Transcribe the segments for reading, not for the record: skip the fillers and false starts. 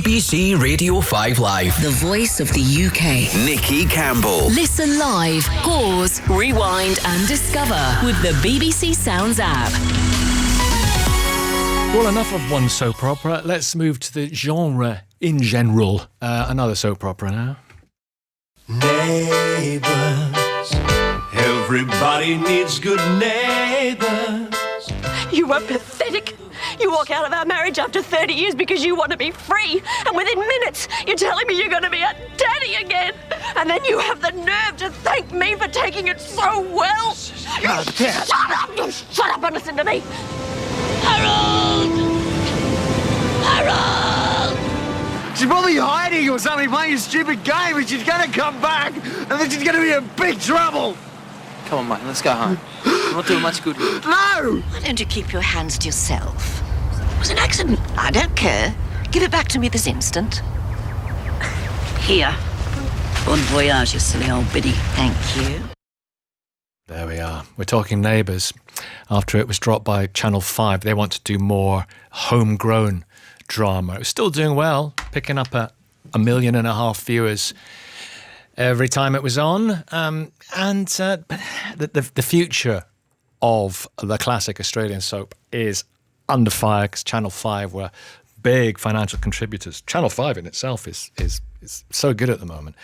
BBC Radio 5 Live. The voice of the UK. Nicky Campbell. Listen live, pause, rewind and discover with the BBC Sounds app. Well, enough of one soap opera. Let's move to the genre in general. Another soap opera now. Neighbours. Everybody needs good neighbours. You are pathetic. You walk out of our marriage after 30 years because you want to be free, and within minutes you're telling me you're going to be a daddy again, and then you have the nerve to thank me for taking it so well. Shut up! You shut up and listen to me. Harold! Harold! She's probably hiding or something, playing a stupid game, and she's going to come back, and then she's going to be in big trouble. Come on, mate, let's go home. We're not doing much good here. No! Why don't you keep your hands to yourself? It was an accident. I don't care. Give it back to me this instant. Here. Bon voyage, you silly old biddy. Thank you. There we are. We're talking Neighbours. After it was dropped by Channel 5, they want to do more homegrown drama. It was still doing well, picking up a 1.5 million viewers every time it was on. But the future of the classic Australian soap is under fire because Channel 5 were big financial contributors. Channel 5 in itself is so good at the moment.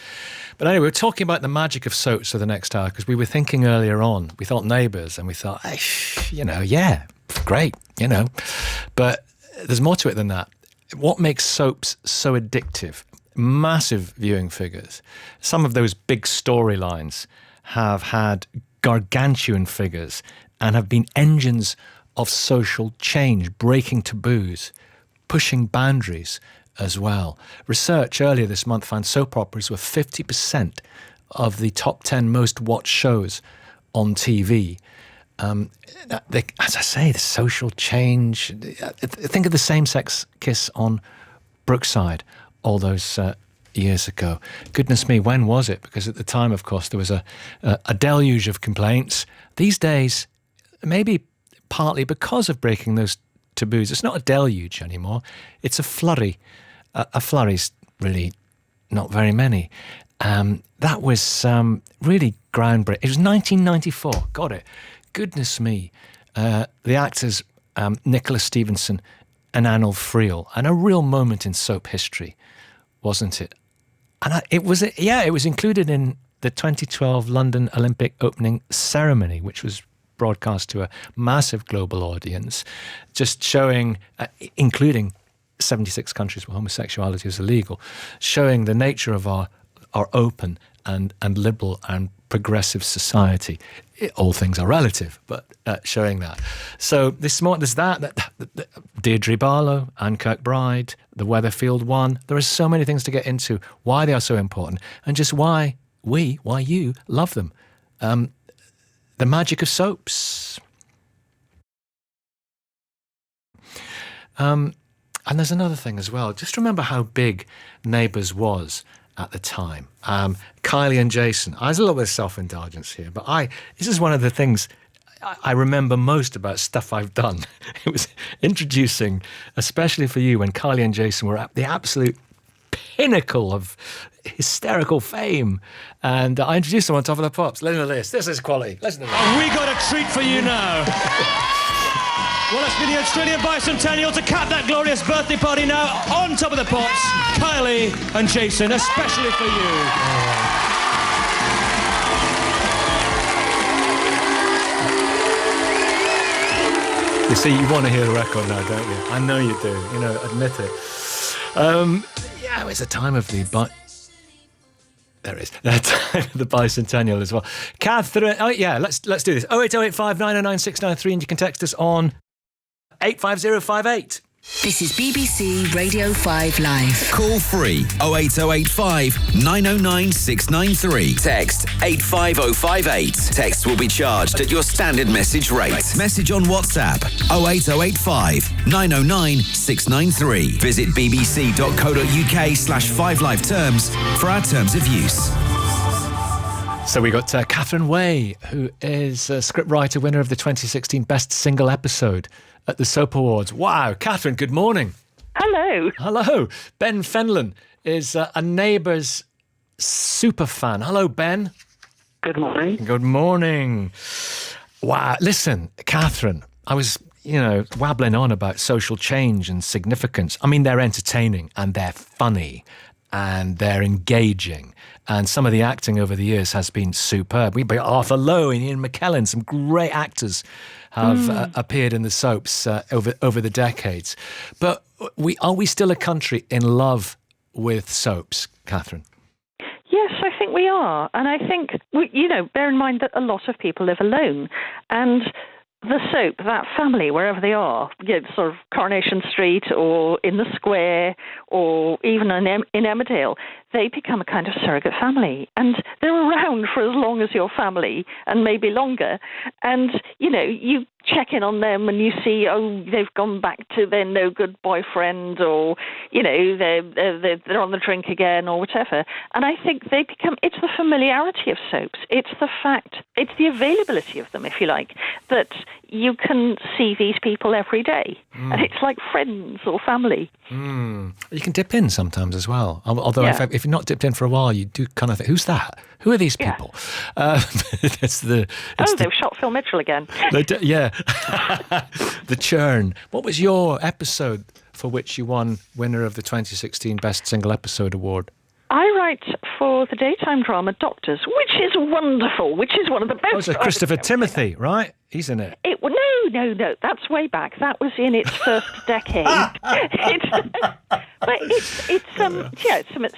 But anyway, we're talking about the magic of soaps for the next hour because we were thinking earlier on, we thought Neighbours and we thought, yeah, great, But there's more to it than that. What makes soaps so addictive? Massive viewing figures. Some of those big storylines have had gargantuan figures and have been engines of social change, breaking taboos, pushing boundaries as well. Research earlier this month found soap operas were 50% of the top 10 most watched shows on TV. As I say, the social change. Think of the same-sex kiss on Brookside all those years ago. Goodness me, when was it? Because at the time, of course, there was a deluge of complaints. These days, maybe partly because of breaking those taboos, it's not a deluge anymore. It's a flurry. A flurry's really not very many. That was really groundbreaking. It was 1994. Got it. Goodness me. The actors Nicholas Stevenson and Anil Friel, and a real moment in soap history, wasn't it? And it was included in the 2012 London Olympic opening ceremony, which was broadcast to a massive global audience, just showing, including 76 countries where homosexuality is illegal, showing the nature of our open and liberal and progressive society. All things are relative, but showing that. So there's that. Deirdre Barlow, Anne Kirkbride, the Weatherfield one. There are so many things to get into, why they are so important, and just why you love them. The magic of soaps. And there's another thing as well. Just remember how big Neighbours was at the time. Kylie and Jason. I was a little bit of self-indulgence here, but this is one of the things I remember most about stuff I've done. It was introducing, especially for you, when Kylie and Jason were at the absolute pinnacle of hysterical fame. And I introduced them on Top of the Pops. Listen to this. This is quality. Listen to this. And we got a treat for you now. Well, it's been the Australian Bicentennial to cap that glorious birthday party now. On Top of the Pops, Kylie and Jason, especially for you. You see, you want to hear the record now, don't you? I know you do. Admit it. It's a time of the there is that time of the bicentennial as well. Catherine, let's do this. 08085 909 693, and you can text us on 85058. This is BBC Radio 5 Live. Call free 08085 909 693. Text 85058. Text will be charged at your standard message rate. Message on WhatsApp 08085 909 693. Visit bbc.co.uk/5 live terms for our terms of use. So we got Catherine Way, who is a scriptwriter, winner of the 2016 Best Single Episode at the Soap Awards. Wow, Catherine, good morning. Hello. Hello. Ben Fenlon is a Neighbours super fan. Hello, Ben. Good morning. Good morning. Wow. Listen, Catherine, I was, wabbling on about social change and significance. I mean, they're entertaining and they're funny and they're engaging. And some of the acting over the years has been superb. We've got Arthur Lowe and Ian McKellen, some great actors have appeared in the soaps over the decades. But are we still a country in love with soaps, Catherine? Yes, I think we are. And I think, bear in mind that a lot of people live alone. And the soap, that family, wherever they are, sort of Coronation Street or in the Square or even in Emmerdale, they become a kind of surrogate family. And they're around for as long as your family and maybe longer. And, you check in on them and you see, they've gone back to their no-good boyfriend or, they're on the drink again or whatever. And I think it's the familiarity of soaps. It's the availability of them, if you like, that you can see these people every day. And it's like friends or family. You can dip in sometimes as well. Although if you're not dipped in for a while, you do kind of think, who's that? Who are these people? They've shot Phil Mitchell again. Yeah. The Churn. What was your episode for which you won winner of the 2016 Best Single Episode Award? I write for the daytime drama Doctors, which is wonderful, which is one of the best. Oh, it's Christopher Timothy, right? He's in it. No, that's way back. That was in its first decade.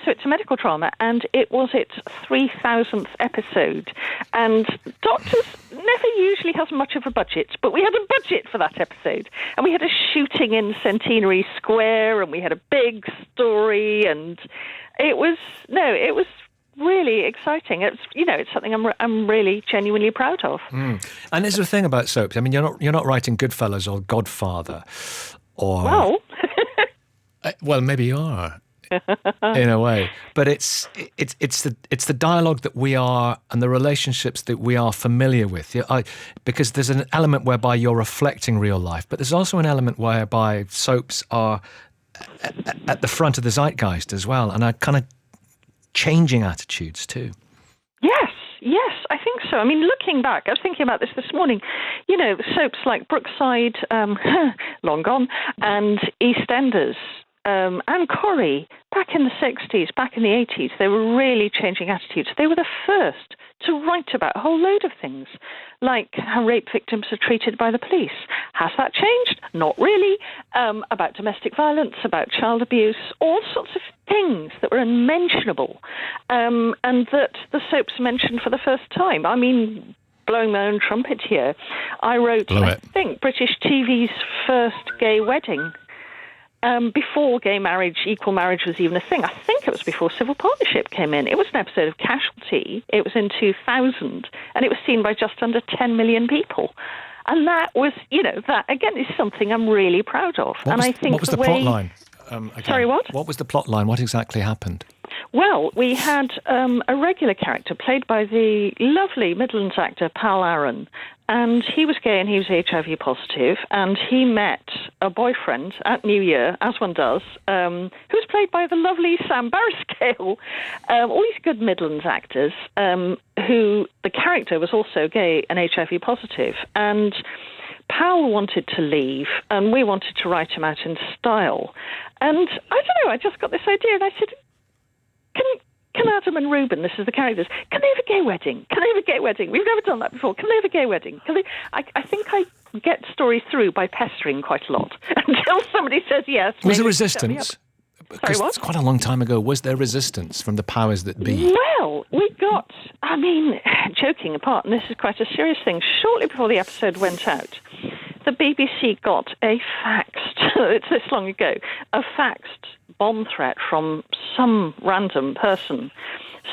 It's a medical drama, and it was its 3,000th episode. And Doctors never usually has much of a budget, but we had a budget for that episode, and we had a shooting in Centenary Square, and we had a big story, and it was really exciting. It's something I'm really genuinely proud of. And there's the thing about soaps. I mean, you're not writing Goodfellas or Godfather, or well, maybe you are in a way. But it's the dialogue that we are and the relationships that we are familiar with. Because there's an element whereby you're reflecting real life, but there's also an element whereby soaps are at the front of the zeitgeist as well, and are kind of changing attitudes too. Yes, I think so. I mean, looking back, I was thinking about this morning. Soaps like Brookside, long gone, and EastEnders, and Corrie, back in the 60s, back in the 80s, they were really changing attitudes. They were the first to write about a whole load of things, like how rape victims are treated by the police. Has that changed? Not really. About domestic violence, about child abuse, all sorts of things that were unmentionable, and that the soaps mentioned for the first time. I mean, blowing my own trumpet here, I wrote, I think, British TV's first gay wedding. Before gay marriage, equal marriage was even a thing. I think it was before civil partnership came in. It was an episode of Casualty. It was in 2000, and it was seen by just under 10 million people. And that was, that again is something I'm really proud of. What was the plot line? Sorry, what? What was the plot line? What exactly happened? Well, we had a regular character played by the lovely Midlands actor Pal Aaron, and he was gay and he was HIV positive, and he met a boyfriend at New Year, as one does, who was played by the lovely Sam Barriscale. All these good Midlands actors, who the character was also gay and HIV positive, and Powell wanted to leave, and we wanted to write him out in style. And I don't know, I just got this idea, and I said, can Adam and Reuben, this is the characters, can they have a gay wedding? Can they have a gay wedding? We've never done that before. Can they have a gay wedding? I think I get stories through by pestering quite a lot until somebody says yes. Was there resistance? Sorry, what? It's quite a long time ago. Was there resistance from the powers that be? Well, we got, joking apart, and this is quite a serious thing, shortly before the episode went out, the BBC got a faxed, it's this long ago, a faxed bomb threat from some random person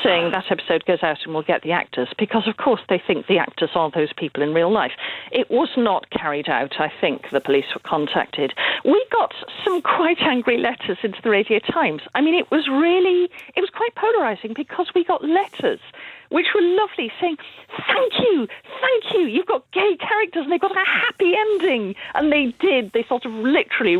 saying that episode goes out and we'll get the actors, because of course they think the actors are those people in real life. It was not carried out. I think the police were contacted. We got some quite angry letters into the Radio Times. I mean, it was quite polarising, because we got letters which were lovely, saying, thank you, you've got gay characters and they've got a happy ending. And they did. They sort of literally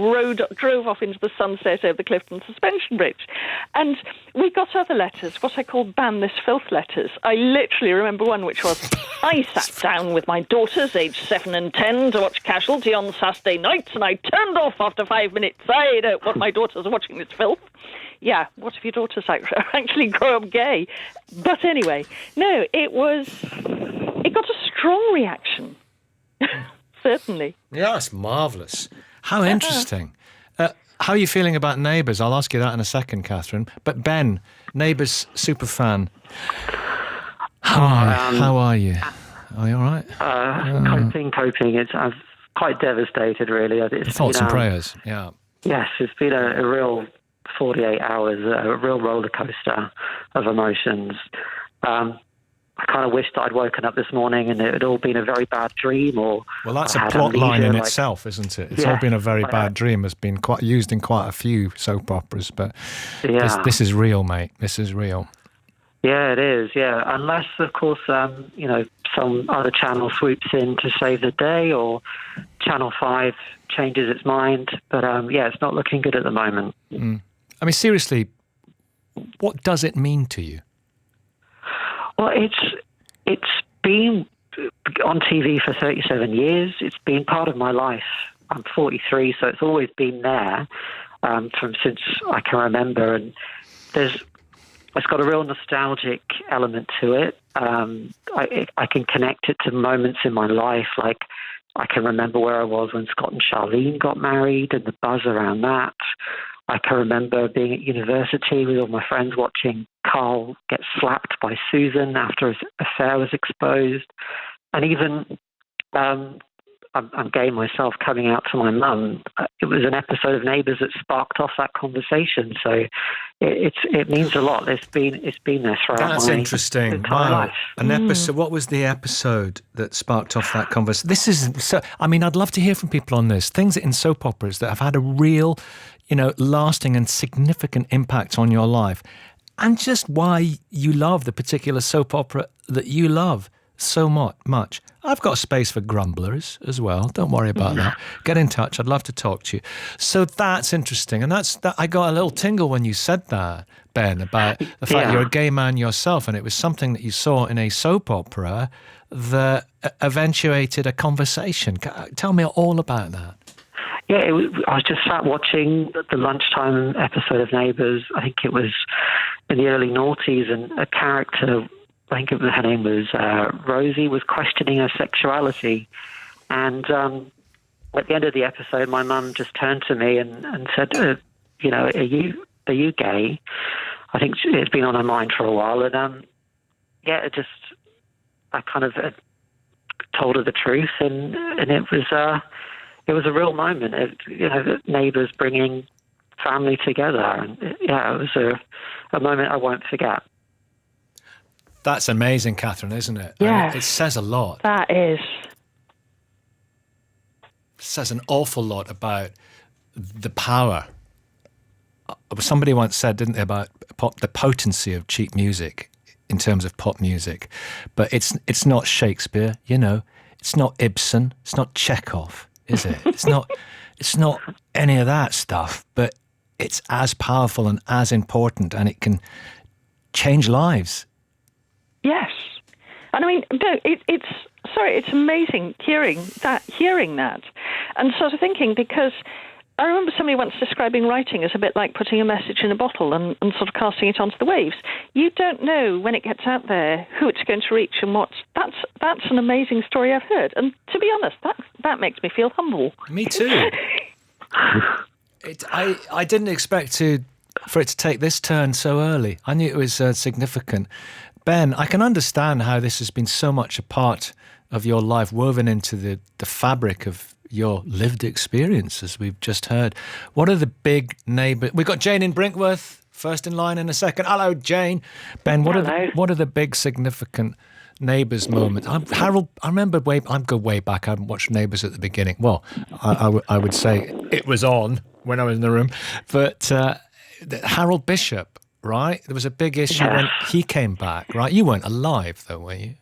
drove off into the sunset over the Clifton Suspension Bridge. And we got other letters, what I call ban this filth letters. I literally remember one which was, I sat down with my daughters, aged 7 and 10, to watch Casualty on Saturday night, and I turned off after 5 minutes. I don't want my daughters watching this filth. Yeah, what if your daughters actually grow up gay? But anyway, no, it got a strong reaction. Certainly. Yeah, it's marvellous. How interesting. How are you feeling about Neighbours? I'll ask you that in a second, Catherine. But Ben, Neighbours superfan. How are you? Are you all right? Coping. I'm quite devastated, really. Thoughts and prayers, yeah. Yes, it's been a real 48 hours, a real roller coaster of emotions. I kind of wished I'd woken up this morning and it had all been a very bad dream. Well, that's a plot line in itself, isn't it? It's all been a very bad dream. It's been quite used in quite a few soap operas, but this is real, mate. This is real. Yeah, it is, yeah. Unless, of course, some other channel swoops in to save the day, or Channel 5 changes its mind. But, it's not looking good at the moment. Mm. I mean, seriously, what does it mean to you? Well, it's been on TV for 37 years. It's been part of my life. I'm 43, so it's always been there from since I can remember. And it's got a real nostalgic element to it. I can connect it to moments in my life, like I can remember where I was when Scott and Charlene got married and the buzz around that. I can remember being at university with all my friends watching Carl get slapped by Susan after his affair was exposed. And even, I'm gay myself, coming out to my mum. It was an episode of Neighbours that sparked off that conversation. So it means a lot. It's been there throughout That's interesting. Wow. Life. An episode. What was the episode that sparked off that conversation? This is so. I mean, I'd love to hear from people on this. Things in soap operas that have had a real, lasting and significant impact on your life, and just why you love the particular soap opera that you love so much. I've got space for grumblers as well. Don't worry about that. Get in touch. I'd love to talk to you. So that's interesting. And I got a little tingle when you said that, Ben, about the fact you're a gay man yourself, and it was something that you saw in a soap opera that eventuated a conversation. Tell me all about that. Yeah, I was just sat watching the lunchtime episode of Neighbours. I think it was in the early noughties, and a character, I think her name was Rosie, was questioning her sexuality. And at the end of the episode, my mum just turned to me and said, are you gay? I think it's been on her mind for a while. And I kind of told her the truth, and it was a real moment. Neighbours bringing family together. And it was a moment I won't forget. That's amazing, Catherine, isn't it? Yeah. It says a lot. That is. It says an awful lot about the power. Somebody once said, didn't they, about the potency of cheap music in terms of pop music. But it's not Shakespeare, It's not Ibsen. It's not Chekhov, is it? It's not any of that stuff. But it's as powerful and as important, and it can change lives. Yes. And I mean, no, it's amazing hearing that and sort of thinking, because I remember somebody once describing writing as a bit like putting a message in a bottle and sort of casting it onto the waves. You don't know when it gets out there who it's going to reach and what. That's an amazing story I've heard. And to be honest, that makes me feel humble. Me too. I didn't expect for it to take this turn so early. I knew it was significant. Ben, I can understand how this has been so much a part of your life, woven into the fabric of your lived experience, as we've just heard. What are the big neighbours? We've got Jane in Brinkworth, first in line in a second. Hello, Jane. Ben, what are the big significant Neighbours moments? Harold, I remember I go way back. I haven't watched Neighbours at the beginning. Well, I would say it was on when I was in the room. But Harold Bishop right? There was a big issue when he came back, right? You weren't alive, though, were you?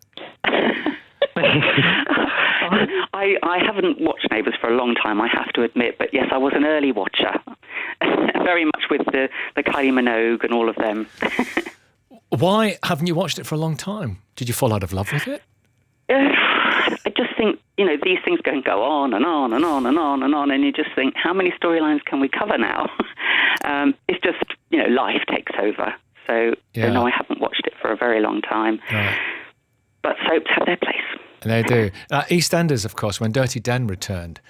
I haven't watched Neighbours for a long time, I have to admit, but yes, I was an early watcher, very much with the Kylie Minogue and all of them. Why haven't you watched it for a long time? Did you fall out of love with it? I just think, these things can go on and on and on and on and on, and you just think, how many storylines can we cover now? It's just, life takes over. So, no, I haven't watched it for a very long time. Right. But soaps have their place. They do. EastEnders, of course, when Dirty Den returned,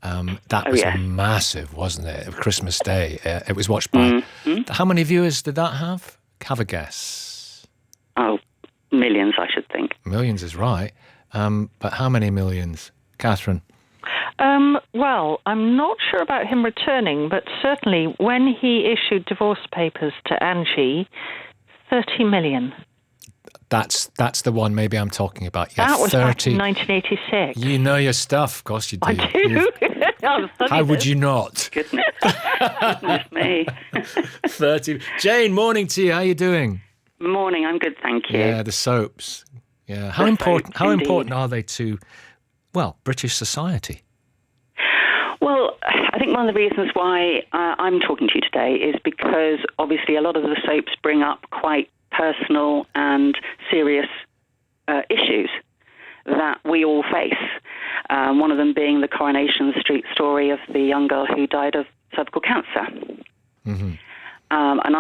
that was massive, wasn't it? Christmas Day. It was watched by... How many viewers did that have? Have a guess. Oh, millions, I should think. Millions is right. But how many millions? Catherine? Well, I'm not sure about him returning, but certainly when he issued divorce papers to Angie, 30 million. That's the one maybe I'm talking about. Yeah, that was 30. back in 1986. You know your stuff, of course you do. I do. How would you not? Goodness me. 30. Jane, morning to you. How are you doing? Morning, I'm good, thank you. Yeah, the soaps. Yeah, how important are they to, British society? Well, I think one of the reasons why I'm talking to you today is because obviously a lot of the soaps bring up quite personal and serious issues that we all face. One of them being the Coronation Street story of the young girl who died of cervical cancer. Mm-hmm. And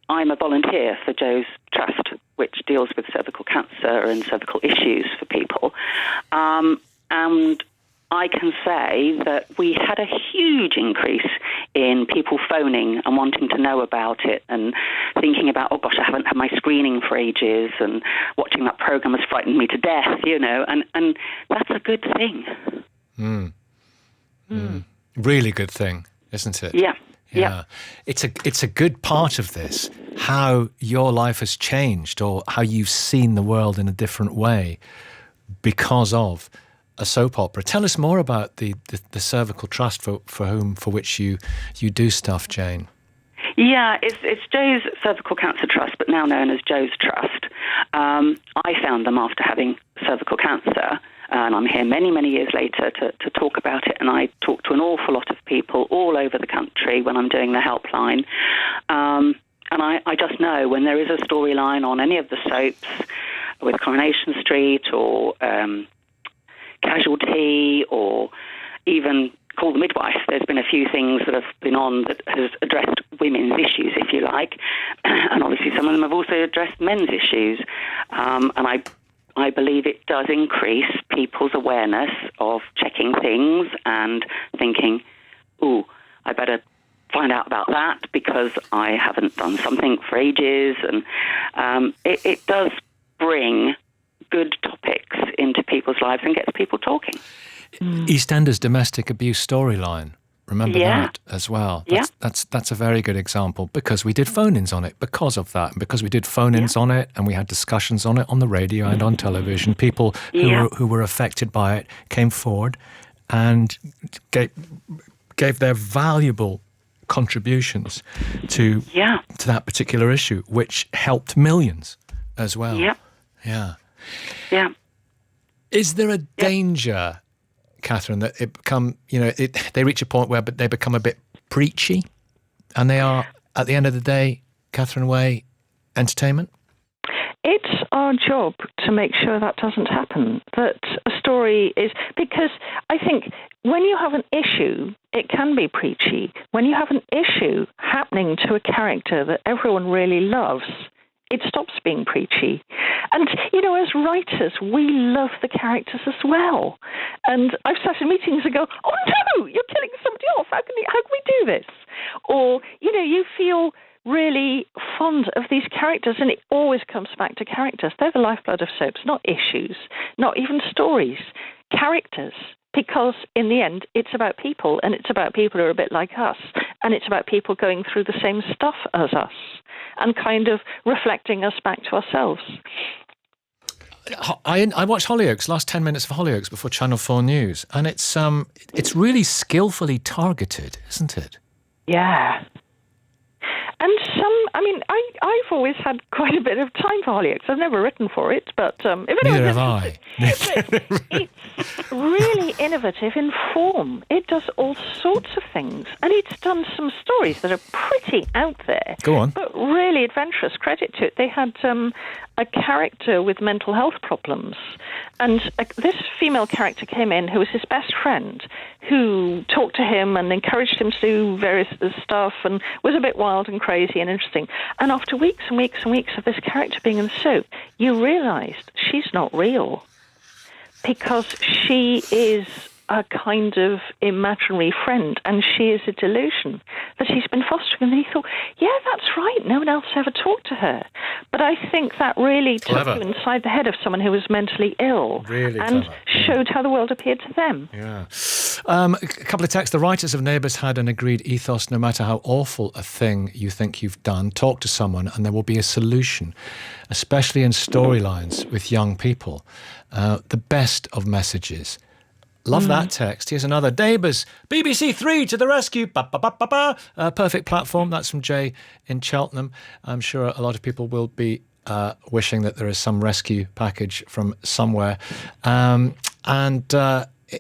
I'm a volunteer for Joe's Trust, which deals with cervical cancer and cervical issues for people. And I can say that we had a huge increase in people phoning and wanting to know about it and thinking about, oh gosh, I haven't had my screening for ages, and watching that program has frightened me to death, and that's a good thing. Really good thing, isn't it? Yeah. Yeah. It's a good part of this, how your life has changed or how you've seen the world in a different way because of a soap opera. Tell us more about the Cervical Trust for which you do stuff, Jane. Yeah, it's Joe's Cervical Cancer Trust, but now known as Joe's Trust. I found them after having cervical cancer, and I'm here many, many years later to talk about it, and I talk to an awful lot of people all over the country when I'm doing the helpline. And I just know when there is a storyline on any of the soaps with Coronation Street or Casualty or even Call the Midwife, there's been a few things that have been on that has addressed women's issues, if you like. And obviously some of them have also addressed men's issues. And I believe it does increase people's awareness of checking things and thinking, ooh, I better find out about that because I haven't done something for ages. And it does bring good topics into people's lives and gets people talking. EastEnders domestic abuse storyline. Remember that as well. That's a very good example because we did phone-ins on it because of that. And because we did phone-ins on it and we had discussions on it on the radio and on television, people who were affected by it came forward and gave their valuable contributions to that particular issue, which helped millions as well. Yeah. Is there a danger, Catherine, that it become, they reach a point where they become a bit preachy and they are, at the end of the day, Catherine Way, entertainment? It's our job to make sure that doesn't happen, that a story is... Because I think when you have an issue, it can be preachy. When you have an issue happening to a character that everyone really loves, it stops being preachy. And, as writers, we love the characters as well. And I've sat in meetings and go, oh no, you're killing somebody off. How can we do this? Or, you feel really fond of these characters, and it always comes back to characters. They're the lifeblood of soaps, not issues, not even stories, characters. Because in the end, it's about people, and it's about people who are a bit like us, and it's about people going through the same stuff as us, and kind of reflecting us back to ourselves. I watched Hollyoaks, last 10 minutes of Hollyoaks before Channel 4 News, and it's really skillfully targeted, isn't it? Yeah. And I've always had quite a bit of time for Hollyoaks. I've never written for it, but if Neither have I. It's really innovative in form. It does all sorts of things, and it's done some stories that are pretty out there. Go on. But really adventurous. Credit to it. They had a character with mental health problems, and this female character came in who was his best friend, who talked to him and encouraged him to do various stuff, and was a bit wild and crazy and interesting. And after weeks and weeks and weeks of this character being in the soap, you realised she's not real, because she is a kind of imaginary friend, and she is a delusion that he's been fostering. And he thought, yeah, that's right, no one else ever talked to her. But I think that really took you inside the head of someone who was mentally ill, and showed how the world appeared to them. Yeah. A couple of texts. The writers of Neighbours had an agreed ethos: no matter how awful a thing you think you've done, talk to someone and there will be a solution, especially in storylines with young people. The best of messages. Love that text. Here's another. Neighbours, BBC 3 to the rescue. Ba, ba, ba, ba, ba. Perfect platform. That's from Jay in Cheltenham. I'm sure a lot of people will be wishing that there is some rescue package from somewhere. And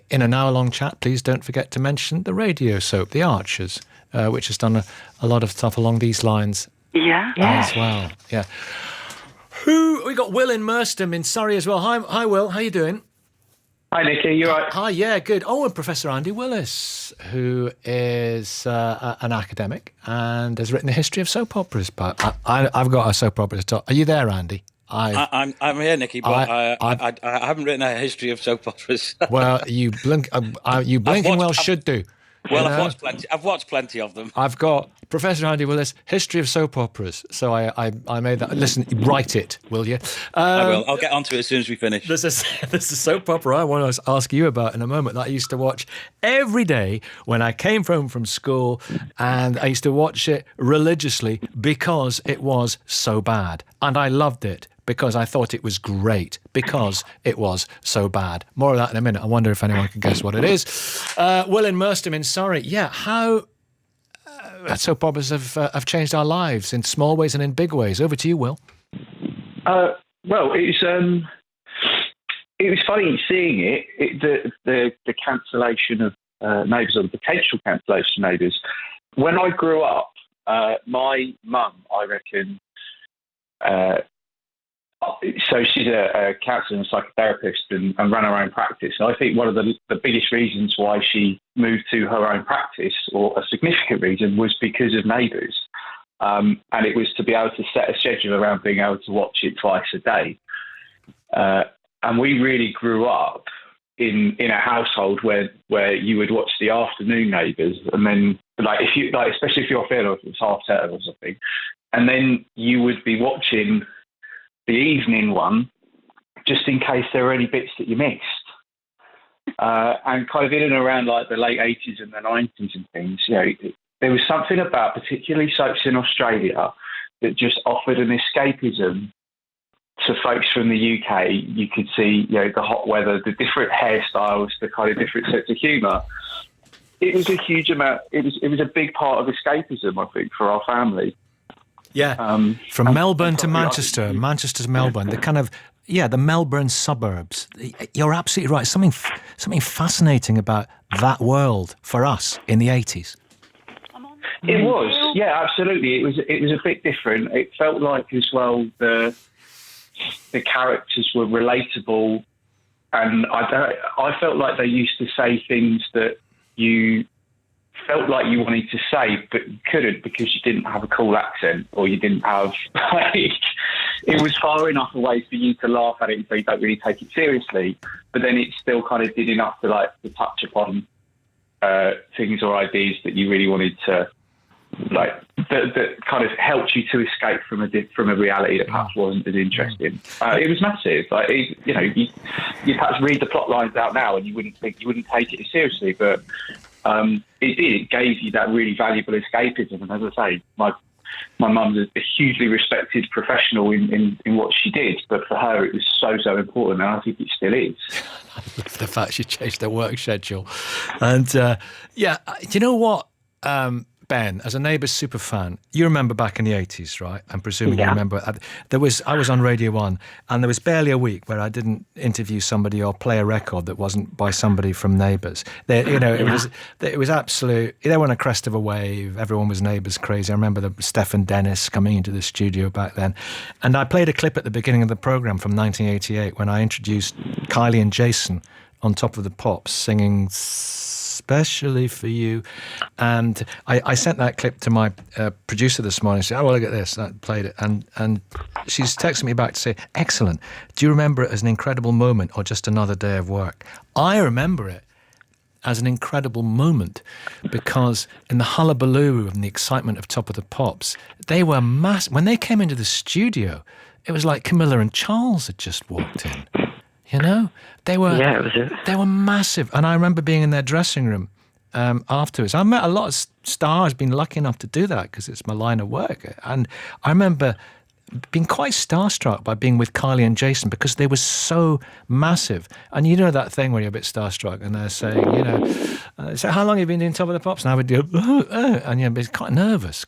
in an hour-long chat, please don't forget to mention the radio soap, The Archers, which has done a lot of stuff along these lines as well. Yeah. We got Will in Merstham in Surrey as well. Hi, Will. How you doing? Hi, Nicky. You all right? Hi, yeah, good. Oh, and Professor Andy Willis, who is an academic and has written a history of soap operas. But I've got a soap opera to talk. Are you there, Andy? I'm here, Nicky, but I haven't written a history of soap operas. Well, you blinking well should do. Well, I've watched plenty of them. I've got Professor Andy Willis, History of Soap Operas. So I made that. Listen, write it, will you? I will. I'll get onto it as soon as we finish. There's a soap opera I want to ask you about in a moment that I used to watch every day when I came home from school, and I used to watch it religiously because it was so bad. And I loved it because I thought it was great, because it was so bad. More of that in a minute. I wonder if anyone can guess what it is. Will in Merstham in Surrey. Yeah, how soap operas have changed our lives in small ways and in big ways. Over to you, Will. Well, it was funny seeing it. The cancellation of Neighbours, or the potential cancellation of Neighbours. When I grew up, my mum, I reckon. So she's a counsellor and psychotherapist and ran her own practice. And I think one of the biggest reasons why she moved to her own practice, or a significant reason, was because of Neighbours. And it was to be able to set a schedule around being able to watch it twice a day. And we really grew up in a household where you would watch the afternoon Neighbours, and then especially if you're feeling it was 7:30 or something, and then you would be watching the evening one, just in case there were any bits that you missed. And kind of in and around like the late 80s and the 90s and things, there was something about particularly soaps in Australia that just offered an escapism to folks from the UK. You could see, the hot weather, the different hairstyles, the kind of different sense of humour. It was a huge amount. It was a big part of escapism, I think, for our family. Yeah, from Melbourne to Manchester, Manchester to Melbourne, the kind of, the Melbourne suburbs. You're absolutely right. Something fascinating about that world for us in the 80s. It was, yeah, absolutely. It was a bit different. It felt like as well the characters were relatable, and I felt like they used to say things that you felt like you wanted to say but you couldn't because you didn't have a cool accent, or you didn't have it was far enough away for you to laugh at it so you don't really take it seriously, but then it still kind of did enough to touch upon things or ideas that you really wanted to that kind of helped you to escape from a reality that perhaps wasn't as interesting. It was massive. You perhaps read the plot lines out now and you wouldn't take it as seriously, but it gave you that really valuable escapism. And as I say, my mum's a hugely respected professional in what she did, but for her it was so important, and I think it still is. I love the fact she changed her work schedule. And do you know what? Ben, as a Neighbours super fan, you remember back in the 80s, right? I'm presuming you Yeah. remember. I was on Radio 1, and there was barely a week where I didn't interview somebody or play a record that wasn't by somebody from Neighbours. It was absolute. They were on a crest of a wave. Everyone was Neighbours crazy. I remember Stephen Dennis coming into the studio back then. And I played a clip at the beginning of the programme from 1988 when I introduced Kylie and Jason on Top of the Pops singing Especially For You. And I sent that clip to my producer this morning. She said, oh, well, look at this. I played it. And she's texting me back to say, excellent. Do you remember it as an incredible moment or just another day of work? I remember it as an incredible moment because in the hullabaloo and the excitement of Top of the Pops, they were massive. When they came into the studio, it was like Camilla and Charles had just walked in. You know, they were they were massive, and I remember being in their dressing room afterwards. I met a lot of stars. Been lucky enough to do that because it's my line of work, and I remember being quite starstruck by being with Kylie and Jason because they were so massive. And you know that thing where you're a bit starstruck and they're saying, you know, so how long have you been doing Top of the Pops? And I would go, and you know, be quite nervous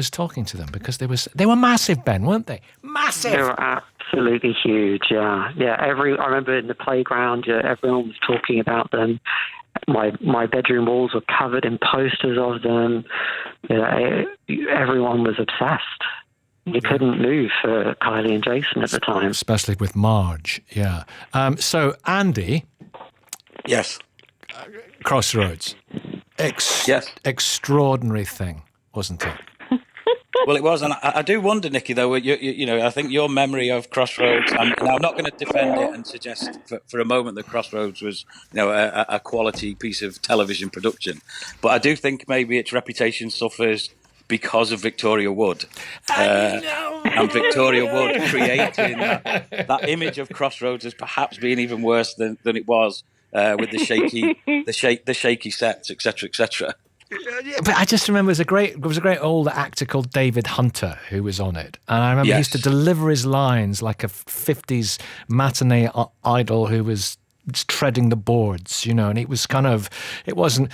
talking to them because they were massive, Ben, weren't they? Massive. They were absolutely huge. Yeah. I remember in the playground, everyone was talking about them. My bedroom walls were covered in posters of them. Everyone was obsessed. You couldn't move for Kylie and Jason at the time. Especially with Marge, yeah. So, Andy. Yes. Crossroads. Yes. Extraordinary thing, wasn't it? Well, it was, and I do wonder, Nicky, though, you know, I think your memory of Crossroads, and I'm not going to defend it and suggest for a moment that Crossroads was, you know, a quality piece of television production, but I do think maybe its reputation suffers because of Victoria Wood. And Victoria Wood creating that image of Crossroads as perhaps being even worse than it was with the shaky sets, etc., etc. But I just remember there was a great old actor called David Hunter who was on it, and I remember he used to deliver his lines like a 50s matinee idol who was treading the boards, you know, and it wasn't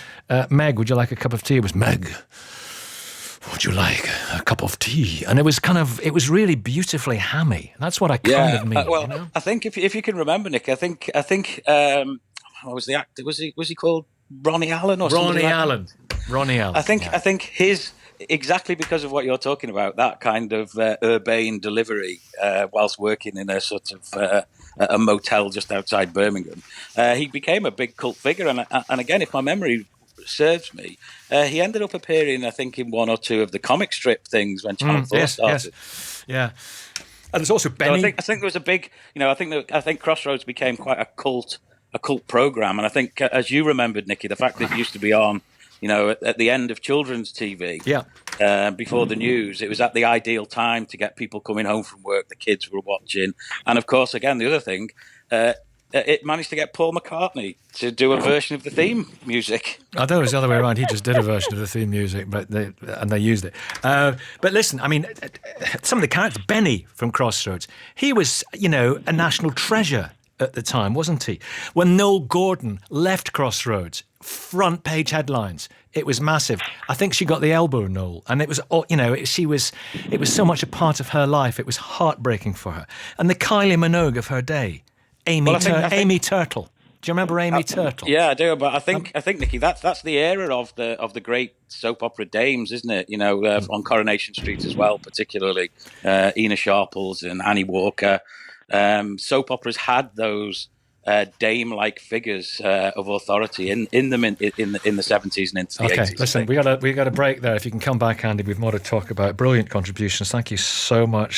Meg, would you like a cup of tea? It was Meg, would you like a cup of tea? And it was really beautifully hammy. That's what I kind of mean. Well, you know? I think if you can remember, Nick, I think what was the actor? Was he called Ronnie Allen or something? Ronnie Allen. I think his, exactly because of what you're talking about, that kind of urbane delivery whilst working in a sort of a motel just outside Birmingham, he became a big cult figure. And again, if my memory serves me, he ended up appearing, I think, in one or two of the comic strip things when Channel 4 started. Yes. Yeah. And there's also Benny. So I think there was a big, you know, I think Crossroads became quite a cult program, and I think, as you remembered, Nicky, the fact that it used to be on, you know, at the end of children's TV, before the news, it was at the ideal time to get people coming home from work. The kids were watching, and of course, again, the other thing, it managed to get Paul McCartney to do a version of the theme music. I thought it was the other way around. He just did a version of the theme music, but they used it. But listen, I mean, some of the characters, Benny from Crossroads, he was, you know, a national treasure at the time, wasn't he? When Noel Gordon left Crossroads, front page headlines. It was massive. I think she got the elbow, Noel, and it was, you know, it was so much a part of her life. It was heartbreaking for her. And the Kylie Minogue of her day, Amy Turtle. Do you remember Amy Turtle? Yeah, I do. But I think Nicky, that's the era of the great soap opera dames, isn't it? You know, on Coronation Street as well, particularly Ina Sharples and Annie Walker. Soap operas had those dame-like figures of authority in them in the 70s and into the 80s. Okay, listen, we got a break there. If you can come back, Andy, we've more to talk about. Brilliant contributions. Thank you so much.